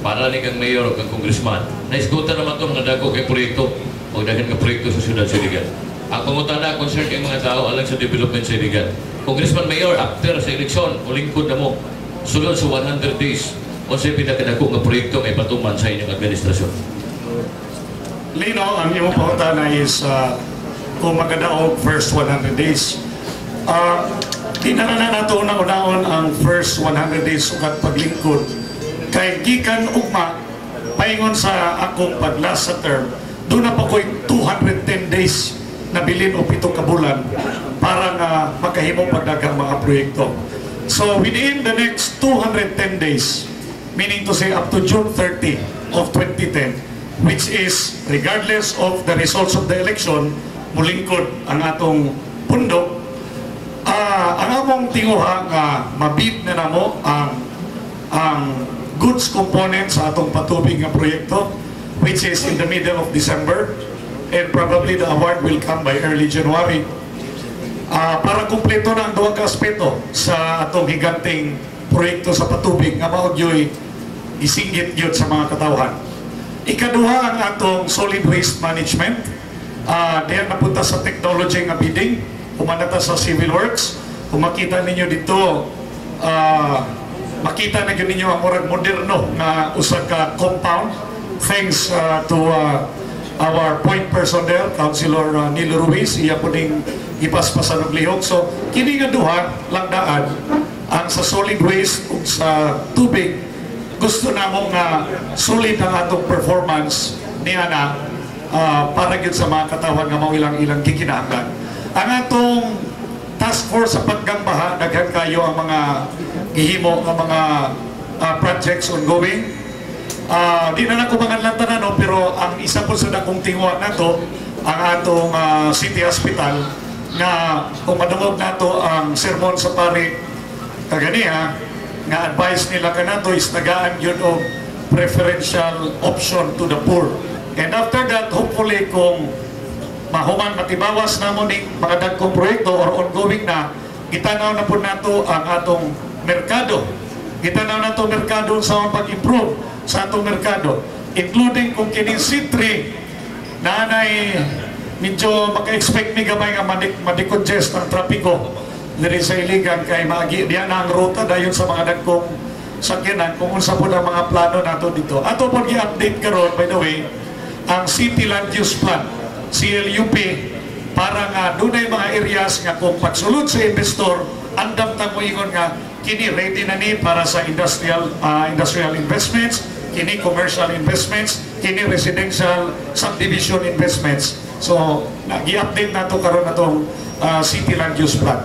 para ni kang mayor o kang congressman, naisgutan naman ito mga dako kay proyekto o daghan nga proyekto sa syudad sa Iligan. Ang pangutana, concern kay mga tao alang sa development sa Iligan. Congressman Mayor, after sa eleksyon, o lingkod na mo, sulod sa 100 days, o sa pinakadako nga proyekto may patuman sa inyong administrasyon. Lino, ang iyong pangutana is kung magadaog first 100 days. Di na nato unang-unahon ang first 100 days ugat paglingkod kay gikan ugma paingon sa akong pag-last sa term, doon na pa ko'y 210 days na bilin o 7 ka bulan para nga makahimong pagdagang mga proyekto. So within the next 210 days, meaning to say up to June 30 of 2010, which is regardless of the results of the election, mulingkod ang atong pundok, ang among tinguha nga mabid na namo ang goods component sa atong patubig nga proyekto, which is in the middle of December, and probably the award will come by early January. Para kumpleto na ang duwag ka aspeto sa atong higanting proyekto sa patubig nga maudyo'y isinggit yun sa mga katawhan. Ikaduha ang atong solid waste management. Diyan napunta sa technology nga bidding, umanata sa civil works. Kung makita ninyo dito, makita na ninyo ang murag moderno na usa ka compound thanks to our point personnel, Councilor Nilo Ruiz, iya po ding ipaspasan og lihok. So kini nga duha lang daan ang sa solid waste ug sa tubig. Gusto namong nga solid ang atong performance niya na para gyud sa mga katawan nga mailang-ilang gikinahanglan. Ang atong task force sa paggambaha, daghan kayo ang mga gihimo nga mga projects ongoing. Di na ako mga lantanan, pero ang isa po sa dakong tingwa na to, ang atong city hospital, na kung madungog na to ang sermon sa pari kaganiha, nga advice nila ka na to is nagaan yun o preferential option to the poor. And after that, hopefully kung mahuman matibawas na mo ning mga dagkong proyekto or ongoing na, gitanaw na po nato ang atong merkado. Gitanaw na to merkado sa pag-improve sa atong merkado, including kung kining C3 na anay medyo maka-expect mi gamay nga madikongest ang trapiko diri sa Iligan kay maagi diyan ang ruta dayon sa mga dagkong sakyanan kung unsa po ang mga plano nato dito. Ato po gi-update karon, by the way, ang City Land Use Plan, CLUP, para nga dunay mga areas nga kung pagsulod sa investor, andam ta mo ingon nga kini ready na ni para sa industrial investments, kini commercial investments, kini residential subdivision investments. So, nag-i-update nato karon natong City Land Use Plan.